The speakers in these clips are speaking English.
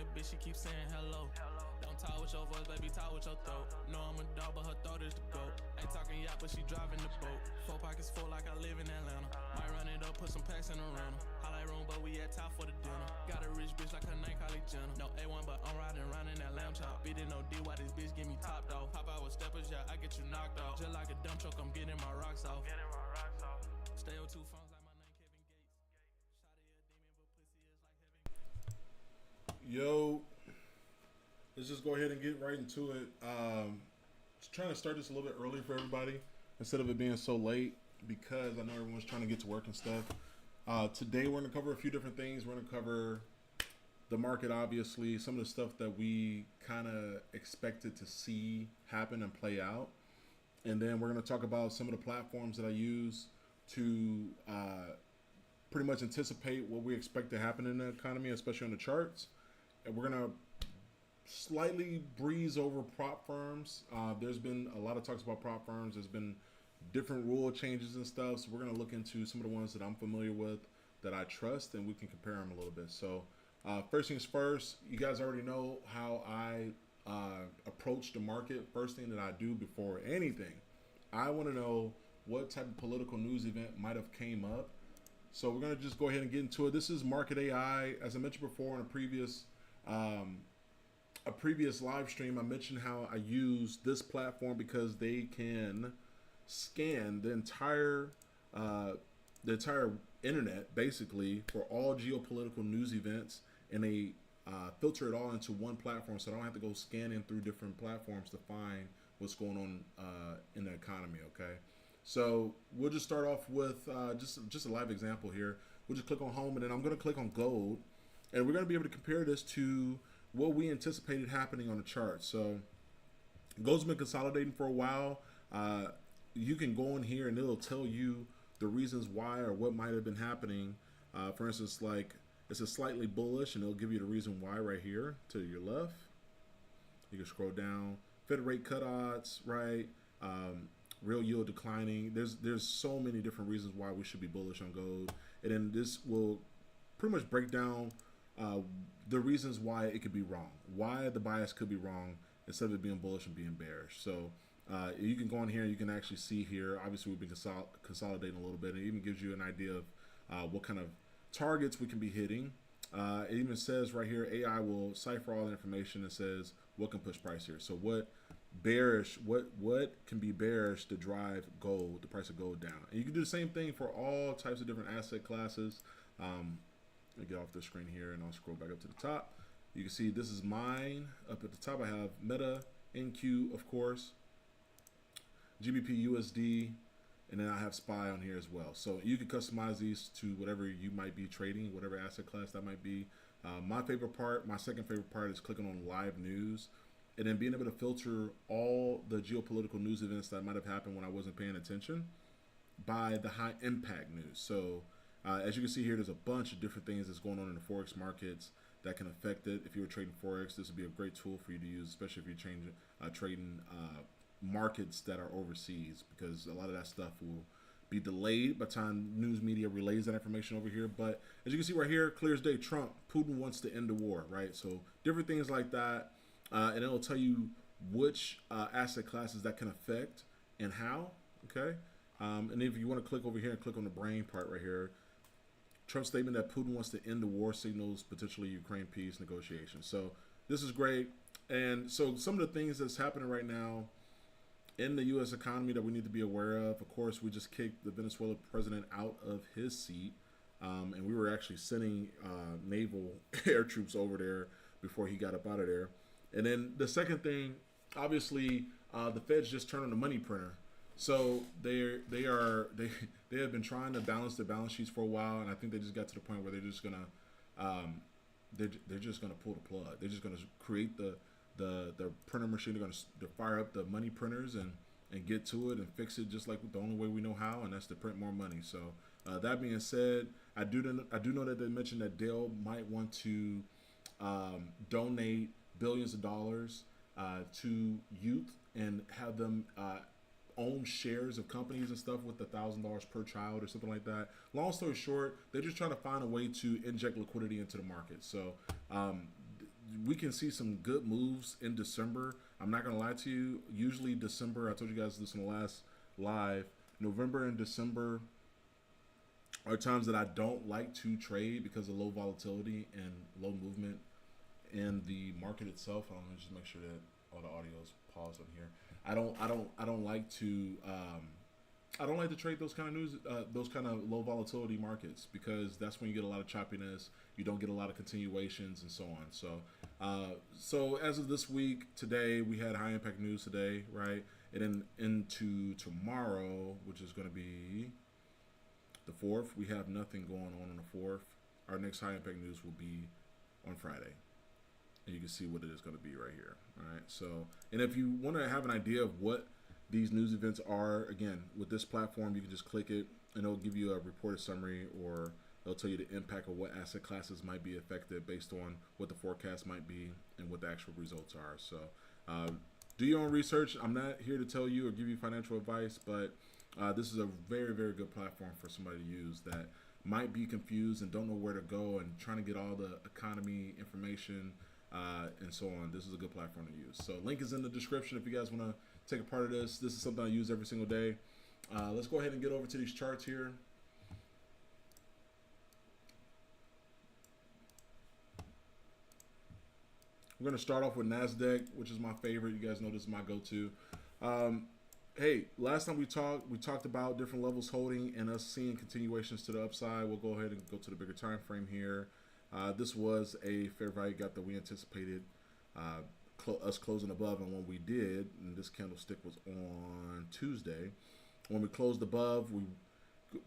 a bitch, she keeps saying hello. Don't talk with your voice, baby, talk with your throat. No, I'm a dog, but her throat is the goat. Ain't talking yacht, but she driving the boat. 4 pockets full like I live in Atlanta. Might run it up, put some packs in the rental. Highlight room, but we at top for the dinner. Got a rich bitch like her name Kylie Jenner. No A1, but I'm riding around in that lamb chop. Beating no D, why this bitch give me top dog? Pop out with steppers, yeah, I get you knocked off. Just like a dump truck, I'm getting my rocks off. Stay on 2 phones like my name Kevin Gates. Shawty a demon, but pussy is like heaven. Yo, let's just go ahead and get right into it. Just trying to start this a little bit early for everybody instead of it being so late because I know everyone's trying to get to work and stuff. Today we're going to cover a few different things. We're going to cover the market, obviously, some of the stuff that we kind of expected to see happen and play out. And then we're going to talk about some of the platforms that I use to pretty much anticipate what we expect to happen in the economy, especially on the charts. And we're going to slightly breeze over prop firms. There's been a lot of talks about prop firms. There's been different rule changes and stuff. So we're going to look into some of the ones that I'm familiar with that I trust, and we can compare them a little bit. So first things first, you guys already know how I approach the market. First thing that I do before anything, I want to know what type of political news event might have came up. So we're going to just go ahead and get into it. This is MRKT AI. As I mentioned before in a previous live stream, I mentioned how I use this platform because they can scan the entire internet basically for all geopolitical news events, and they filter it all into one platform, so I don't have to go scanning through different platforms to find what's going on in the economy. Okay, so we'll just start off with just a live example here. We'll just click on home, and then I'm going to click on gold, and we're going to be able to compare this to what we anticipated happening on the chart. So gold's been consolidating for a while. You can go in here and it'll tell you the reasons why or what might have been happening. For instance, like it's a slightly bullish, and it'll give you the reason why right here to your left. You can scroll down. Fed rate cut odds, right? Real yield declining. There's so many different reasons why we should be bullish on gold, and then this will pretty much break down the reasons why it could be wrong, why the bias could be wrong instead of it being bullish and being bearish. So you can go in here and you can actually see here, obviously we've been consolidating a little bit. It even gives you an idea of what kind of targets we can be hitting. It even says right here, AI will cipher all the information and says what can push price here. So what can be bearish to drive gold, the price of gold down. And you can do the same thing for all types of different asset classes. Let me get off the screen here and I'll scroll back up to the top. You can see this is mine. Up at the top I have Meta, NQ, of course, GBP USD, and then I have SPY on here as well. So you can customize these to whatever you might be trading, whatever asset class that might be. My second favorite part is clicking on live news and then being able to filter all the geopolitical news events that might have happened when I wasn't paying attention by the high impact news. So as you can see here, there's a bunch of different things that's going on in the Forex markets that can affect it. If you were trading Forex, this would be a great tool for you to use, especially if you're trading markets that are overseas, because a lot of that stuff will be delayed by the time news media relays that information over here. But as you can see right here, clear as day, Putin wants to end the war, right? So different things like that. And it'll tell you which asset classes that can affect and how, okay? And if you want to click over here and click on the brain part right here, Trump's statement that Putin wants to end the war signals potentially Ukraine peace negotiations. So this is great. And so some of the things that's happening right now in the U.S. economy that we need to be aware of course, we just kicked the Venezuela president out of his seat. And we were actually sending naval air troops over there before he got up out of there. And then the second thing, obviously, the Feds just turned on the money printer. So they have been trying to balance their balance sheets for a while, and I think they just got to the point where they're just gonna pull the plug. They're just gonna create the printer machine. They're gonna fire up the money printers and get to it and fix it just like the only way we know how, and that's to print more money. So that being said, I do know that they mentioned that Dell might want to donate billions of dollars to youth and have them own shares of companies and stuff with $1,000 per child or something like that. Long story short, they're just trying to find a way to inject liquidity into the market. So we can see some good moves in December. I'm not gonna lie to you. Usually December, I told you guys this in the last live. November and December are times that I don't like to trade because of low volatility and low movement in the market itself. Let me just make sure that all the audio is paused on here. I don't like to I don't like to trade those kind of those kind of low volatility markets, because that's when you get a lot of choppiness. You don't get a lot of continuations and so on. So as of this week, today we had high impact news today, right? And then into tomorrow, which is going to be the 4th, we have nothing going on the 4th. Our next high impact news will be on Friday. And you can see what it is going to be right here. All right. So, and if you want to have an idea of what these news events are, again, with this platform, you can just click it and it'll give you a reported summary, or it'll tell you the impact of what asset classes might be affected based on what the forecast might be and what the actual results are. So do your own research. I'm not here to tell you or give you financial advice, but this is a very, very good platform for somebody to use that might be confused and don't know where to go and trying to get all the economy information and so on. This is a good platform to use. So link is in the description if you guys want to take a part of this. This is something I use every single day. Let's go ahead and get over to these charts here. We're going to start off with NASDAQ, which is my favorite. You guys know this is my go-to. Hey, last time we talked about different levels holding and us seeing continuations to the upside. We'll go ahead and go to the bigger time frame here. This was a fair value gap that we anticipated us closing above, and when we did, and this candlestick was on Tuesday, when we closed above, we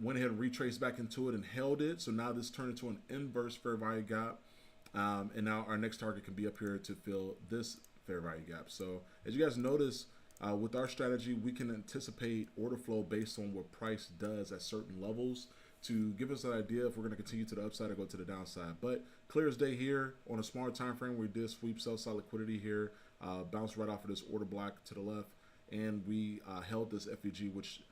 went ahead and retraced back into it and held it. So now this turned into an inverse fair value gap, and now our next target can be up here to fill this fair value gap. So as you guys notice, with our strategy, we can anticipate order flow based on what price does at certain levels to give us an idea if we're going to continue to the upside or go to the downside. But clear as day here on a smaller time frame, we did sweep sell side liquidity here, bounced right off of this order block to the left, and we held this FVG, which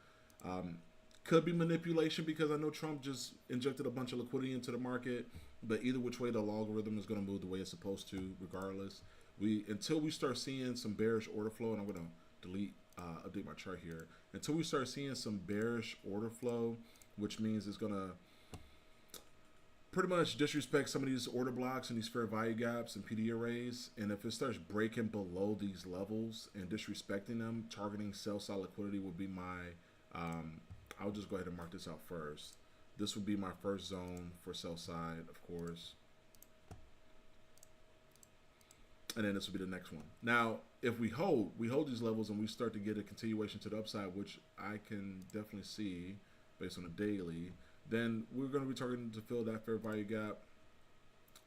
could be manipulation because I know Trump just injected a bunch of liquidity into the market. But either which way, the algorithm is going to move the way it's supposed to, regardless. Until we start seeing some bearish order flow, and I'm going to update my chart here. Until we start seeing some bearish order flow, which means it's going to pretty much disrespect some of these order blocks and these fair value gaps and PD arrays. And if it starts breaking below these levels and disrespecting them, targeting sell side liquidity would be my, I'll just go ahead and mark this out first. This would be my first zone for sell side, of course. And then this will be the next one. Now, if we hold these levels and we start to get a continuation to the upside, which I can definitely see based on a daily, then we're going to be targeting to fill that fair value gap.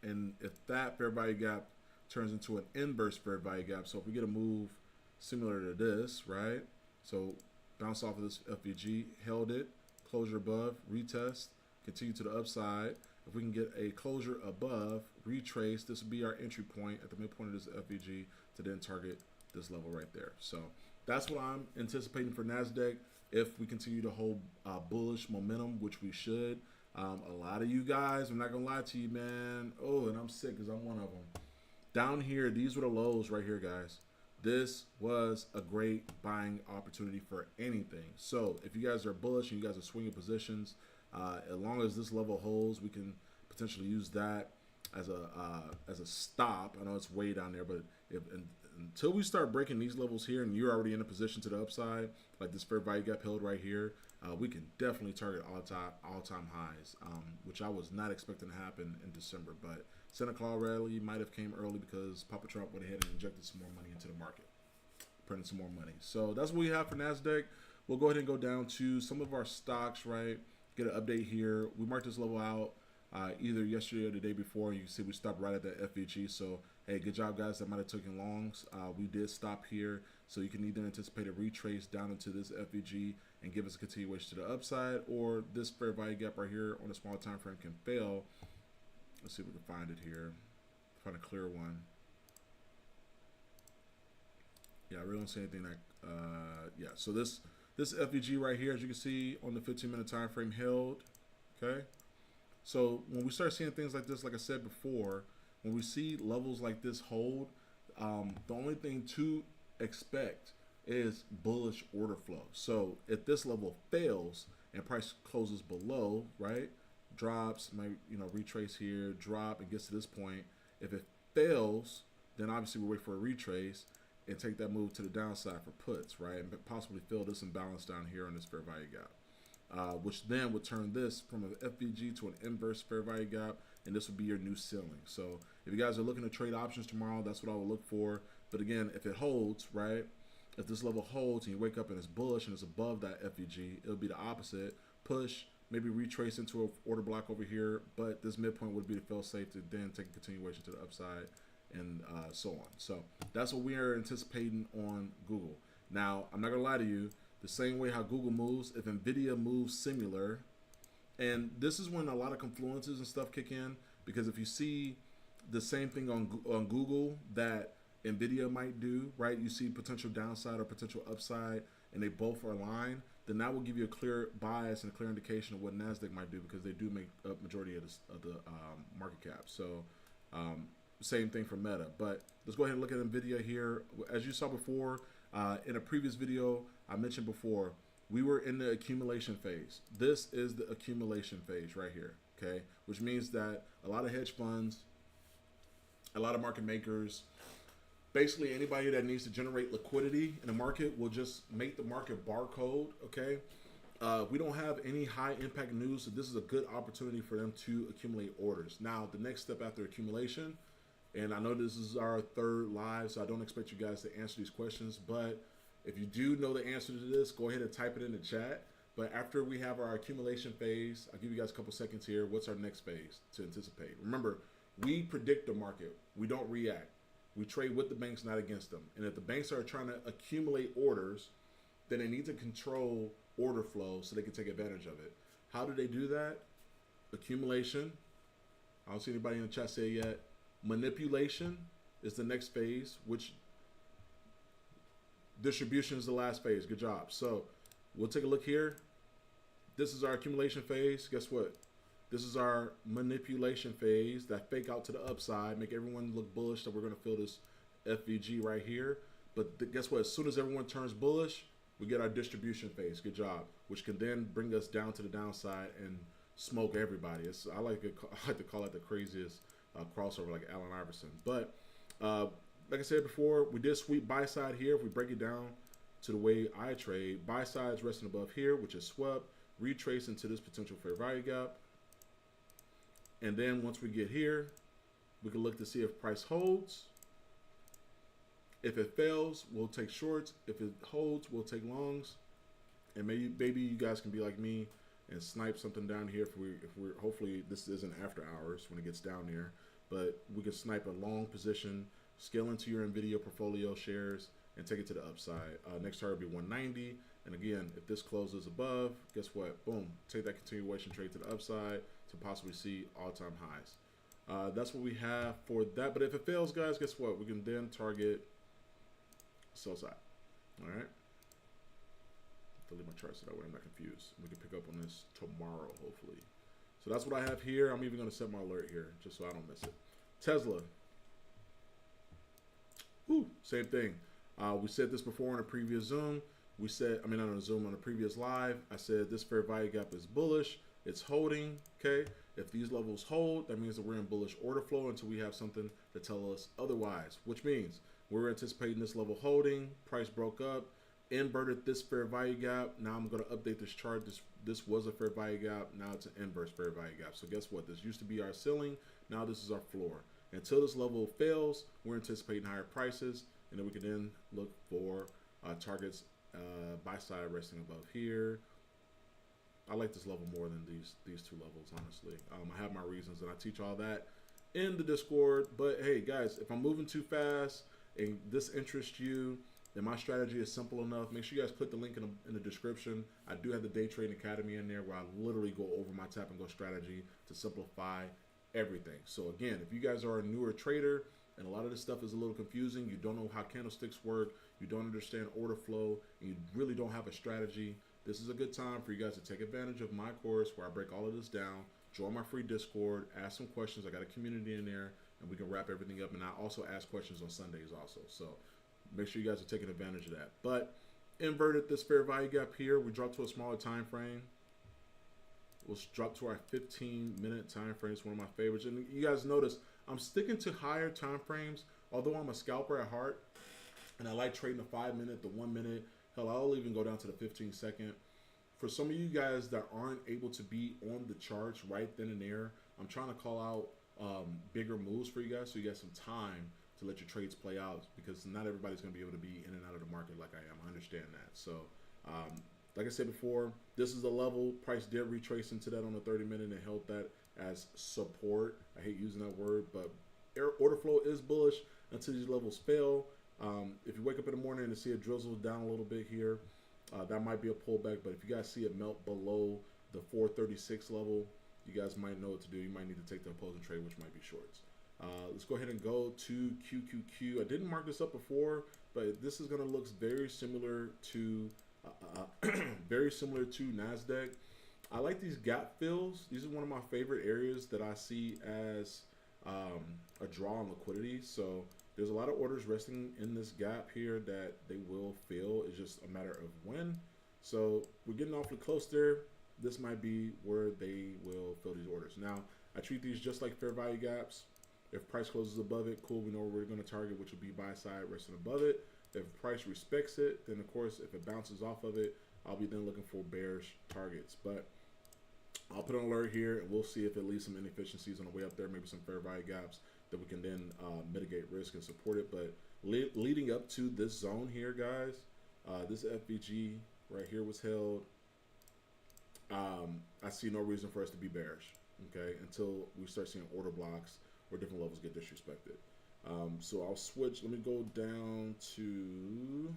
And if that fair value gap turns into an inverse fair value gap, so if we get a move similar to this, right? So bounce off of this FVG, held it, closure above, retest, continue to the upside. If we can get a closure above, retrace, this will be our entry point at the midpoint of this FVG to then target this level right there. So that's what I'm anticipating for NASDAQ if we continue to hold bullish momentum, which we should. A lot of you guys, I'm not going to lie to you, man. Oh, and I'm sick because I'm one of them. Down here, these were the lows right here, guys. This was a great buying opportunity for anything. So if you guys are bullish and you guys are swinging positions, as long as this level holds, we can potentially use that as a stop. I know it's way down there, but until we start breaking these levels here and you're already in a position to the upside, like this fair value gap held right here, we can definitely target all-time highs, which I was not expecting to happen in December. But Santa Claus rally might have came early because Papa Trump went ahead and injected some more money into the market, printed some more money. So that's what we have for NASDAQ. We'll go ahead and go down to some of our stocks, right? Get an update here. We marked this level out either yesterday or the day before. You can see we stopped right at that FVG. So, hey, good job, guys. That might have taken longs. We did stop here. So you can either anticipate a retrace down into this FVG and give us a continuation to the upside, or this fair value gap right here on a small time frame can fail. Let's see if we can find it here. Find a clear one. Yeah, I really don't see anything that, yeah. So this FVG right here, as you can see on the 15-minute time frame, held. Okay. So when we start seeing things like this, like I said before, when we see levels like this hold, the only thing to expect is bullish order flow. So if this level fails and price closes below, right, drops, might retrace here, drop, and gets to this point. If it fails, then obviously we wait for a retrace and take that move to the downside for puts, right, and possibly fill this imbalance down here on this fair value gap, which then would turn this from an FVG to an inverse fair value gap, and this would be your new ceiling. So if you guys are looking to trade options tomorrow, that's what I would look for. But again, if it holds, right, if this level holds and you wake up and it's bullish and it's above that FVG, it'll be the opposite. Push, maybe retrace into an order block over here, but this midpoint would be the fail safe to then take a continuation to the upside and so on. So that's what we are anticipating on Google. Now, I'm not gonna lie to you, the same way how Google moves, if NVIDIA moves similar, and this is when a lot of confluences and stuff kick in, because if you see the same thing on Google that NVIDIA might do, right? You see potential downside or potential upside, and they both are aligned, then that will give you a clear bias and a clear indication of what NASDAQ might do, because they do make up majority of the market cap. So same thing for Meta. But let's go ahead and look at NVIDIA here. As you saw before, in a previous video, I mentioned before, we were in the accumulation phase. This is the accumulation phase right here, okay? Which means that a lot of hedge funds, a lot of market makers, basically anybody that needs to generate liquidity in the market will just make the market barcode, okay? We don't have any high impact news, so this is a good opportunity for them to accumulate orders. Now, the next step after accumulation, and I know this is our third live, so I don't expect you guys to answer these questions, but if you do know the answer to this, go ahead and type it in the chat. But after we have our accumulation phase, I'll give you guys a couple seconds here. What's our next phase to anticipate? Remember, we predict the market. We don't react. We trade with the banks, not against them. And if the banks are trying to accumulate orders, then they need to control order flow so they can take advantage of it. How do they do that? Accumulation. I don't see anybody in the chat say it yet. Manipulation is the next phase, which distribution is the last phase. Good job. So we'll take a look here. This is our accumulation phase. Guess what? This is our manipulation phase, that fake out to the upside, make everyone look bullish that we're going to fill this FVG right here. But guess what? As soon as everyone turns bullish, we get our distribution phase. Good job. Which can then bring us down to the downside and smoke everybody. I like to call it the craziest crossover, like Allen Iverson. But like I said before, we did sweep buy side here. If we break it down to the way I trade, buy side is resting above here, which is swept, retrace into this potential fair value gap. And then once we get here, we can look to see if price holds. If it fails, we'll take shorts. If it holds, we'll take longs. And maybe you guys can be like me and snipe something down here if we're hopefully this isn't after hours when it gets down there, but we can snipe a long position, scale into your NVIDIA portfolio shares, and take it to the upside. Next target will be 190. And again, if this closes above, guess what? Boom, take that continuation trade to the upside to possibly see all-time highs. That's what we have for that. But if it fails, guys, guess what? We can then target sell side. All right. Delete my chart so that way I'm not confused. We can pick up on this tomorrow, hopefully. So that's what I have here. I'm even going to set my alert here just so I don't miss it. Tesla. Ooh, same thing. We said this before in a previous Zoom. We said, not on a Zoom, on a previous live. I said this fair value gap is bullish. It's holding, okay? If these levels hold, that means that we're in bullish order flow until we have something to tell us otherwise, which means we're anticipating this level holding, price broke up, inverted this fair value gap. Now I'm going to update this chart. This was a fair value gap. Now it's an inverse fair value gap. So guess what? This used to be our ceiling. Now this is our floor. Until this level fails, we're anticipating higher prices, and then we can then look for targets buy side resting above here. I like this level more than these two levels, honestly. I have my reasons, and I teach all that in the Discord. But hey, guys, if I'm moving too fast and this interests you, then my strategy is simple enough. Make sure you guys click the link in the description. I do have the Day Trading Academy in there where I literally go over my tap and go strategy to simplify everything. So again, if you guys are a newer trader and a lot of this stuff is a little confusing, you don't know how candlesticks work, you don't understand order flow, and you really don't have a strategy, this is a good time for you guys to take advantage of my course where I break all of this down join my free Discord, ask some questions. I got a community in there, and we can wrap everything up. And I also ask questions on Sundays also. So make sure you guys are taking advantage of that. But inverted this fair value gap here. We dropped to a smaller time frame. We'll drop to our 15-minute time frame. It's one of my favorites. And you guys notice I'm sticking to higher time frames, although I'm a scalper at heart. And I like trading the 5-minute, the 1 minute. Hell, I'll even go down to the 15-second. For some of you guys that aren't able to be on the charts right then and there, I'm trying to call out bigger moves for you guys so you got some time to let your trades play out, because not everybody's going to be able to be in and out of the market like I am. I understand that. So, like I said before, this is a level. Price did retrace into that on the 30-minute and held that as support. I hate using that word, but order flow is bullish until these levels fail. If you wake up in the morning and see it drizzle down a little bit here, that might be a pullback. But if you guys see it melt below the 436 level, you guys might know what to do. You might need to take the opposing trade, which might be shorts. Let's go ahead and go to QQQ. I didn't mark this up before, but this is going to look very similar to NASDAQ. I like these gap fills. These are one of my favorite areas that I see as a draw on liquidity. So there's a lot of orders resting in this gap here that they will fill. It's just a matter of when. So we're getting awfully close there. This might be where they will fill these orders. Now, I treat these just like fair value gaps. If price closes above it, cool, we know where we're going to target, which will be buy side resting above it. If price respects it, then of course, if it bounces off of it, I'll be then looking for bearish targets. But I'll put an alert here, and we'll see if it leaves some inefficiencies on the way up there, maybe some fair value gaps that we can then mitigate risk and support it. But leading up to this zone here, guys, this FVG right here was held. I see no reason for us to be bearish, okay, until we start seeing order blocks where different levels get disrespected. So I'll switch. Let me go down to,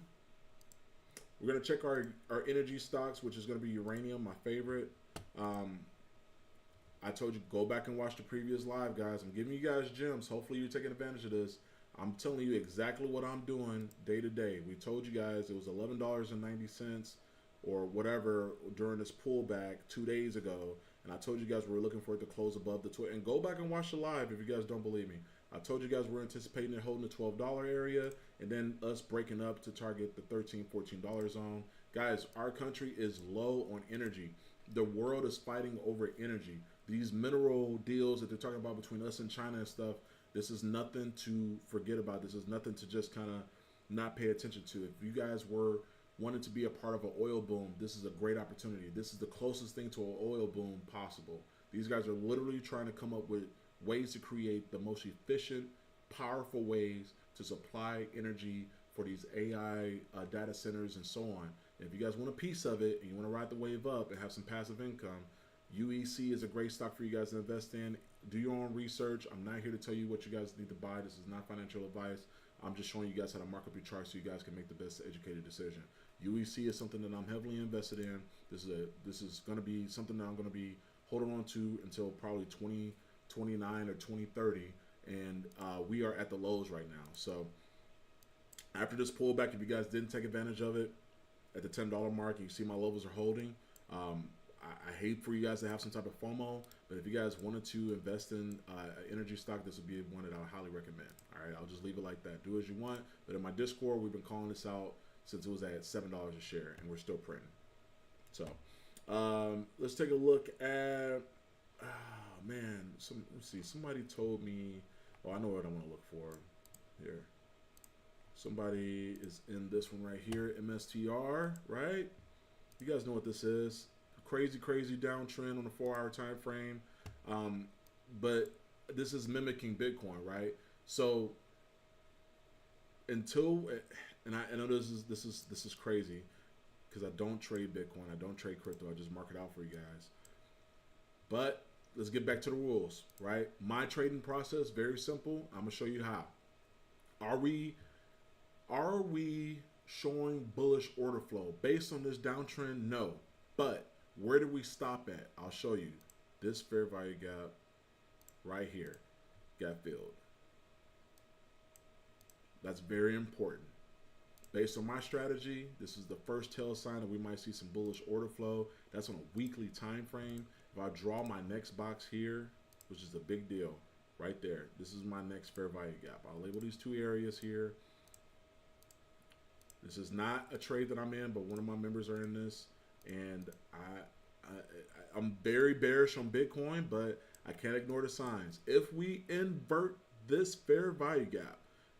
we're going to check our energy stocks, which is going to be uranium, my favorite. I told you, go back and watch the previous live, guys. I'm giving you guys gems. Hopefully you're taking advantage of this. I'm telling you exactly what I'm doing day to day. We told you guys it was $11.90 or whatever during this pullback 2 days ago. And I told you guys we were looking for it to close above the 12. And go back and watch the live if you guys don't believe me. I told you guys we're anticipating it holding the $12 area and then us breaking up to target the $13, $14 zone. Guys, our country is low on energy. The world is fighting over energy. These mineral deals that they're talking about between us and China and stuff, this is nothing to forget about. This is nothing to just kind of not pay attention to. If you guys were wanting to be a part of an oil boom, this is a great opportunity. This is the closest thing to an oil boom possible. These guys are literally trying to come up with ways to create the most efficient, powerful ways to supply energy for these AI data centers and so on. And if you guys want a piece of it and you want to ride the wave up and have some passive income, UEC is a great stock for you guys to invest in. Do your own research. I'm not here to tell you what you guys need to buy. This is not financial advice. I'm just showing you guys how to mark up your chart so you guys can make the best educated decision. UEC is something that I'm heavily invested in. This is going to be something that I'm going to be holding on to until probably 2029 or 2030, and we are at the lows right now. So after this pullback, if you guys didn't take advantage of it at the $10 mark, you see my levels are holding. I hate for you guys to have some type of FOMO, but if you guys wanted to invest in energy stock, this would be one that I would highly recommend. All right, I'll just leave it like that. Do as you want. But in my Discord, we've been calling this out since it was at $7 a share, and we're still printing. So let's take a look at, man, let's see. Somebody told me, oh, I know what I want to look for here. Somebody is in this one right here, MSTR, right? You guys know what this is. Crazy downtrend on the 4-hour time frame. But this is mimicking Bitcoin, right? So until, and I know this is crazy because I don't trade Bitcoin, I don't trade crypto, I just mark it out for you guys. But let's get back to the rules, right? My trading process, very simple. I'm gonna show you how. Are we showing bullish order flow based on this downtrend? No. But where do we stop at? I'll show you. This fair value gap right here got filled. That's very important. Based on my strategy, this is the first tell sign that we might see some bullish order flow. That's on a weekly time frame. if I draw my next box here, which is a big deal right there, this is my next fair value gap. I'll label these two areas here. This is not a trade that I'm in, but one of my members are in this, and I'm very bearish on Bitcoin, but I can't ignore the signs. If we invert this fair value gap,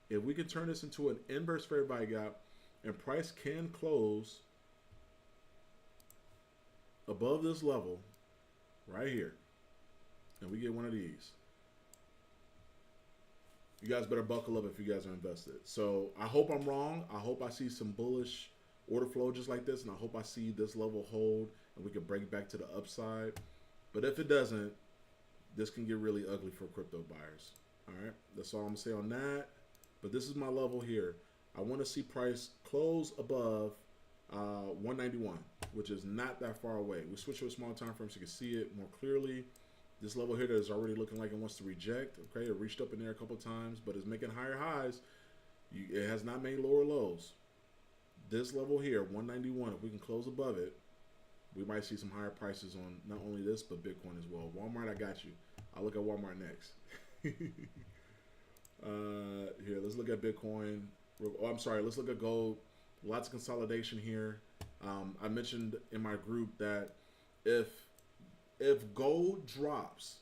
if we can turn this into an inverse fair value gap, and price can close above this level right here, and we get one of these, you guys better buckle up if you guys are invested. So I hope I'm wrong. I hope I see some bullish order flow just like this, and I hope I see this level hold and we can break back to the upside. But if it doesn't, this can get really ugly for crypto buyers. All right, that's all I'm gonna say on that. But this is my level here. I want to see price close above 191, which is not that far away. We switch to a small time frame so you can see it more clearly. This level here that is already looking like it wants to reject. Okay, it reached up in there a couple times, but it's making higher highs. It has not made lower lows. This level here, 191, if we can close above it, we might see some higher prices on not only this, but Bitcoin as well. Walmart, I got you. I'll look at Walmart next. Here, let's look at Bitcoin. Oh, I'm sorry, let's look at gold. Lots of consolidation here. I mentioned in my group that if gold drops,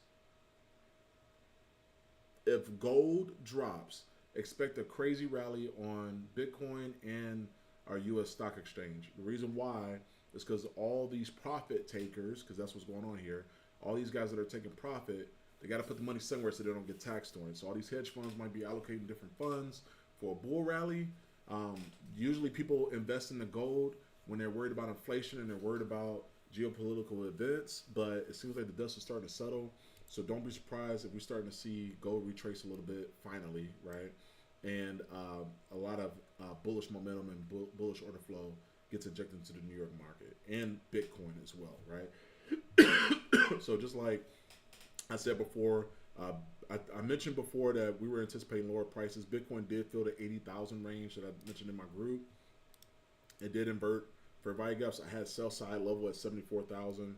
expect a crazy rally on Bitcoin and our U.S. stock exchange. The reason why is because all these profit takers, because that's what's going on here, all these guys that are taking profit, they got to put the money somewhere so they don't get taxed on it. So all these hedge funds might be allocating different funds for a bull rally. Usually people invest in the gold when they're worried about inflation and they're worried about geopolitical events, but it seems like the dust is starting to settle. So don't be surprised if we're starting to see gold retrace a little bit finally, right? And a lot of bullish momentum and bullish order flow gets injected into the New York market and Bitcoin as well, right? So just like I said before, I mentioned before that we were anticipating lower prices. Bitcoin did fill the 80,000 range that I mentioned in my group. It did invert for value gaps. I had sell side level at 74,000,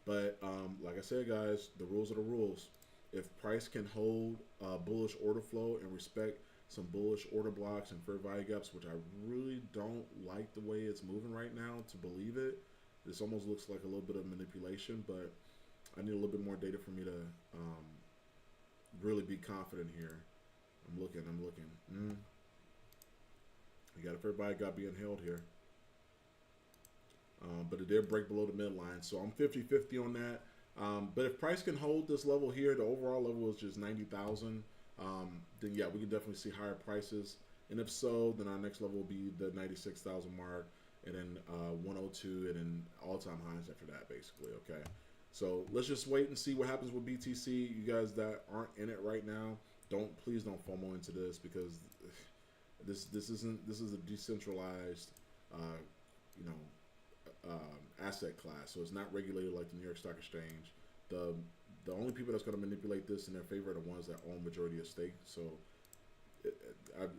but like I said, guys, the rules are the rules. If price can hold bullish order flow and respect some bullish order blocks and fair value gaps, which I really don't like the way it's moving right now to believe it. This almost looks like a little bit of manipulation, but I need a little bit more data for me to really be confident here. I'm looking. You got a fair value gap being held here. But it did break below the midline, so I'm 50-50 on that. But if price can hold this level here, the overall level is just 90,000. Then yeah, we can definitely see higher prices. And if so, then our next level will be the 96,000 mark, and then 102, and then all-time highs after that, basically. Okay. So let's just wait and see what happens with BTC. You guys that aren't in it right now, please don't FOMO into this, because this is a decentralized asset class, so it's not regulated like the New York Stock Exchange. The only people that's going to manipulate this in their favor are the ones that own majority of stake. So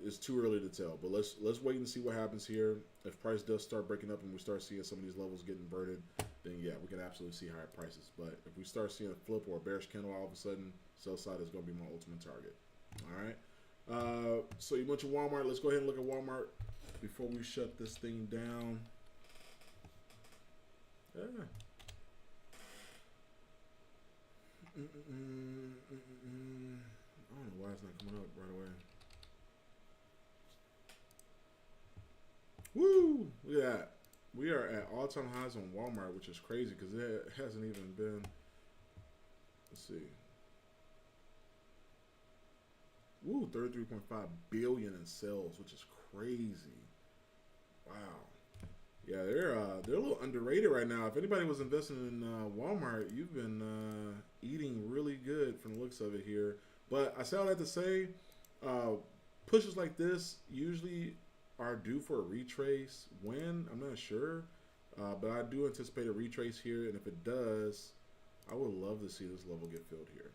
it's too early to tell, but let's wait and see what happens here. If price does start breaking up and we start seeing some of these levels getting inverted, then yeah, we can absolutely see higher prices. But if we start seeing a flip or a bearish candle all of a sudden, sell side is going to be my ultimate target. All right. So you mentioned Walmart. Let's go ahead and look at Walmart before we shut this thing down. Yeah. I don't know why it's not coming up right away. Woo! Look at that. We are at all-time highs on Walmart, which is crazy because it hasn't even been. Let's see. Woo! 33.5 billion in sales, which is crazy. Wow. Yeah, they're a little underrated right now. If anybody was investing in Walmart, you've been eating really good from the looks of it here. But I say all that to say, pushes like this usually are due for a retrace. When? I'm not sure. But I do anticipate a retrace here. And if it does, I would love to see this level get filled here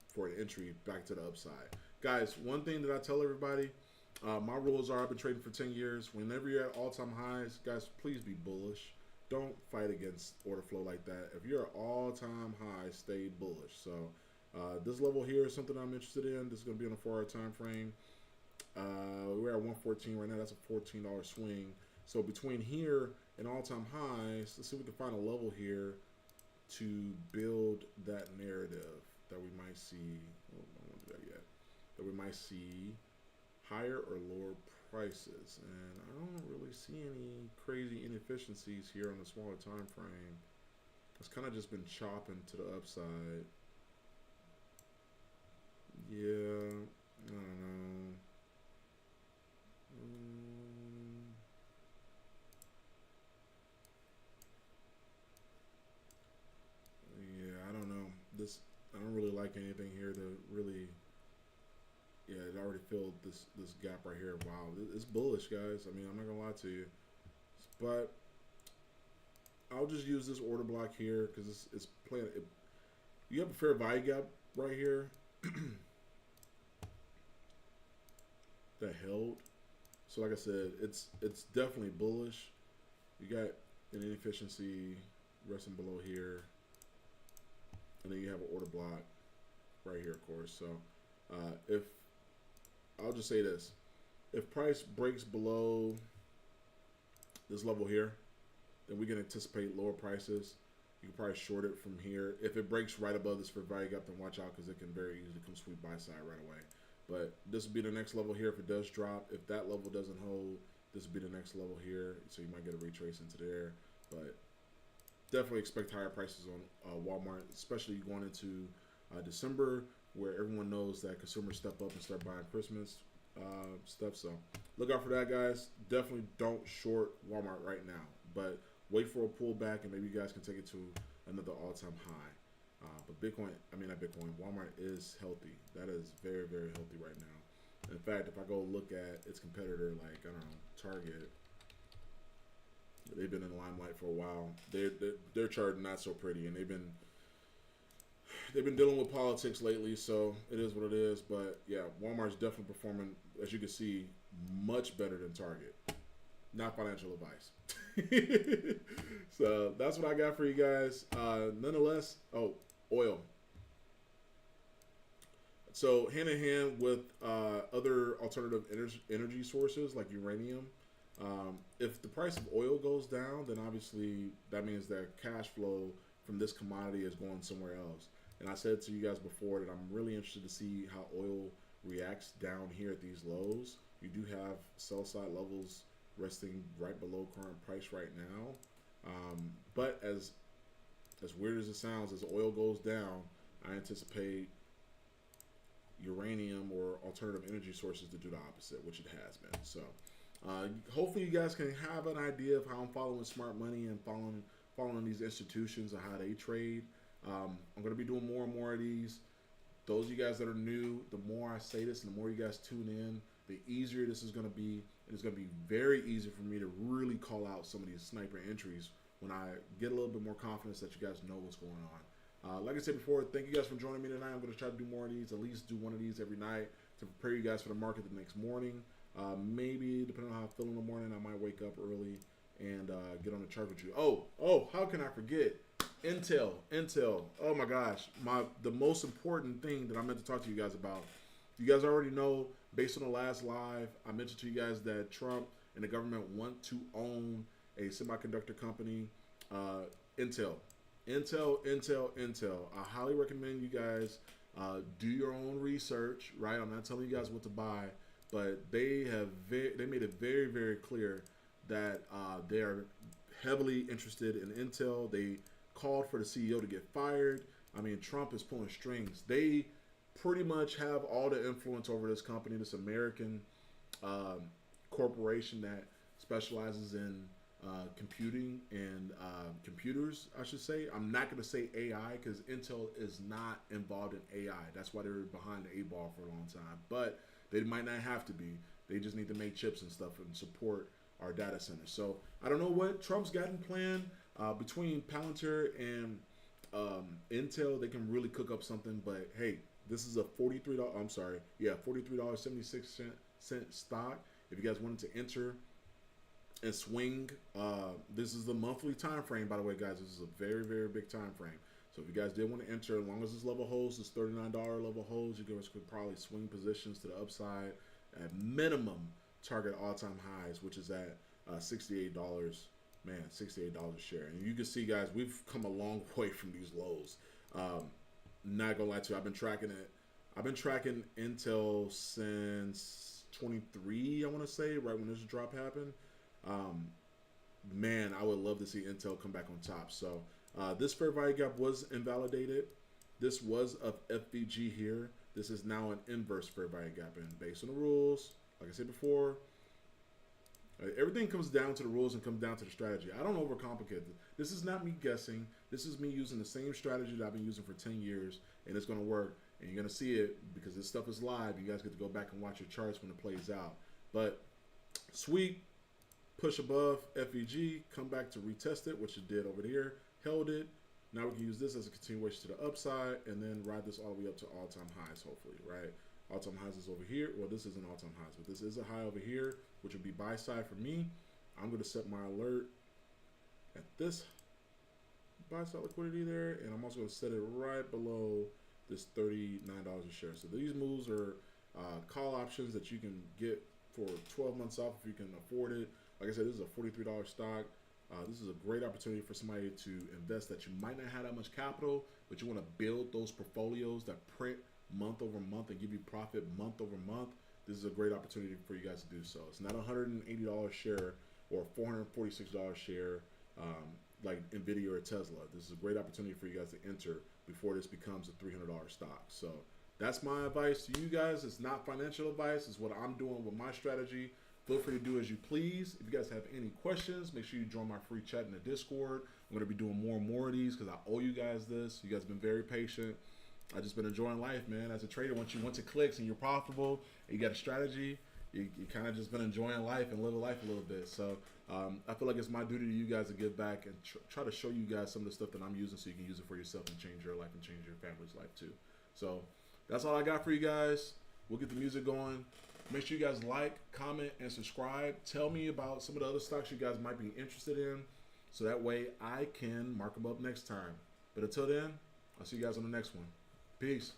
for an entry back to the upside. Guys, one thing that I tell everybody, my rules are I've been trading for 10 years. Whenever you're at all-time highs, guys, please be bullish. don't fight against order flow like that. If you're at all-time high, stay bullish. So this level here is something I'm interested in. This is going to be on a 4-hour time frame. We're at 114 right now. That's a $14 swing. So between here and all-time highs, let's see if we can find a level here to build that narrative that we might see. Oh, I don't want to do that yet. That we might see higher or lower prices, and I don't really see any crazy inefficiencies here on the smaller time frame. It's kind of just been chopping to the upside. Yeah, I don't know. Yeah, I don't know. I don't really like anything here to really. Yeah, it already filled this gap right here. Wow, it's bullish, guys. I mean, I'm not gonna lie to you, but I'll just use this order block here because it's playing. You have a fair value gap right here that held. So, like I said, it's definitely bullish. You got an inefficiency resting below here, and then you have an order block right here, of course. So, if I'll just say this. If price breaks below this level here, then we can anticipate lower prices. You can probably short it from here. If it breaks right above this fair value gap, then watch out because it can very easily come sweep buy side right away. But this will be the next level here if it does drop. If that level doesn't hold, this will be the next level here. So you might get a retrace into there. But definitely expect higher prices on Walmart, especially going into December, where everyone knows that consumers step up and start buying Christmas stuff. So look out for that, guys. Definitely don't short Walmart right now, but wait for a pullback and maybe you guys can take it to another all-time high. But Bitcoin, not Bitcoin, Walmart is healthy. That is very, very healthy right now. In fact, if I go look at its competitor, like, I don't know, Target, they've been in the limelight for a while. Their chart not so pretty, and they've been dealing with politics lately, so it is what it is. But yeah, Walmart's definitely performing, as you can see, much better than Target. Not financial advice. So that's what I got for you guys. Nonetheless, oil. So hand in hand with other alternative energy sources like uranium, if the price of oil goes down, then obviously that means that cash flow from this commodity is going somewhere else. And I said to you guys before that I'm really interested to see how oil reacts down here at these lows. You do have sell side levels resting right below current price right now. But as weird as it sounds, as oil goes down, I anticipate uranium or alternative energy sources to do the opposite, which it has been. So hopefully you guys can have an idea of how I'm following smart money and following these institutions and how they trade. I'm going to be doing more and more of these. Those of you guys that are new, the more I say this and the more you guys tune in, the easier this is going to be. And it's going to be very easy for me to really call out some of these sniper entries when I get a little bit more confidence that you guys know what's going on. Like I said before, thank you guys for joining me tonight. I'm going to try to do more of these, at least do one of these every night to prepare you guys for the market the next morning. Maybe, depending on how I feel in the morning, I might wake up early and get on the chart with you. Oh, how can I forget? Intel. Oh my gosh, the most important thing that I meant to talk to you guys about. You guys already know, based on the last live, I mentioned to you guys that Trump and the government want to own a semiconductor company, Intel. I highly recommend you guys do your own research. Right, I'm not telling you guys what to buy, but they made it very, very clear that they are heavily interested in Intel. They called for the CEO to get fired. I mean, Trump is pulling strings. They pretty much have all the influence over this company, this American corporation that specializes in computing and computers, I should say. I'm not going to say AI because Intel is not involved in AI. That's why they were behind the 8 ball for a long time. But they might not have to be. They just need to make chips and stuff and support our data centers. So I don't know what Trump's got in plan. Between Palantir and Intel, they can really cook up something. But hey, this is a $43.76 stock. If you guys wanted to enter, and swing. This is the monthly time frame, by the way, guys. This is a very, very big time frame. So if you guys did want to enter, as long as this level holds, this $39 level holds, you guys could probably swing positions to the upside at minimum target all-time highs, which is at $68. Man, $68 a share. And you can see, guys, we've come a long way from these lows. Not gonna lie to you, I've been tracking it. I've been tracking Intel since 23, I want to say, right when this drop happened. Man, I would love to see Intel come back on top. So this fair value gap was invalidated. This was a FVG here. This is now an inverse fair value gap. And based on the rules, like I said before, everything comes down to the rules and comes down to the strategy. I don't overcomplicate it. This is not me guessing. This is me using the same strategy that I've been using for 10 years, and it's going to work. And you're going to see it because this stuff is live. You guys get to go back and watch your charts when it plays out. But sweep, push above FVG, come back to retest it, which it did over here, held it. Now we can use this as a continuation to the upside and then ride this all the way up to all-time highs, hopefully, right? All-time highs is over here. Well, this isn't all-time highs, but this is a high over here, which would be buy side for me. I'm going to set my alert at this buy side liquidity there, and I'm also going to set it right below this $39 a share. So these moves are call options that you can get for 12 months off if you can afford it. Like I said, this is a $43 stock. This is a great opportunity for somebody to invest that you might not have that much capital, but you want to build those portfolios that print month over month and give you profit month over month. This is a great opportunity for you guys to do so. It's not a $180 share or $446 share like Nvidia or Tesla. This is a great opportunity for you guys to enter before this becomes a $300 stock. So that's my advice to you guys. It's not financial advice. It's what I'm doing with my strategy. Feel free to do as you please. If you guys have any questions, make sure you join my free chat in the Discord. I'm going to be doing more and more of these because I owe you guys this. You guys have been very patient. I've just been enjoying life, man. As a trader, once it clicks and you're profitable and you got a strategy, you kind of just been enjoying life and living life a little bit. So I feel like it's my duty to you guys to give back and try to show you guys some of the stuff that I'm using so you can use it for yourself and change your life and change your family's life too. So that's all I got for you guys. We'll get the music going. Make sure you guys like, comment, and subscribe. Tell me about some of the other stocks you guys might be interested in so that way I can mark them up next time. But until then, I'll see you guys on the next one. Peace.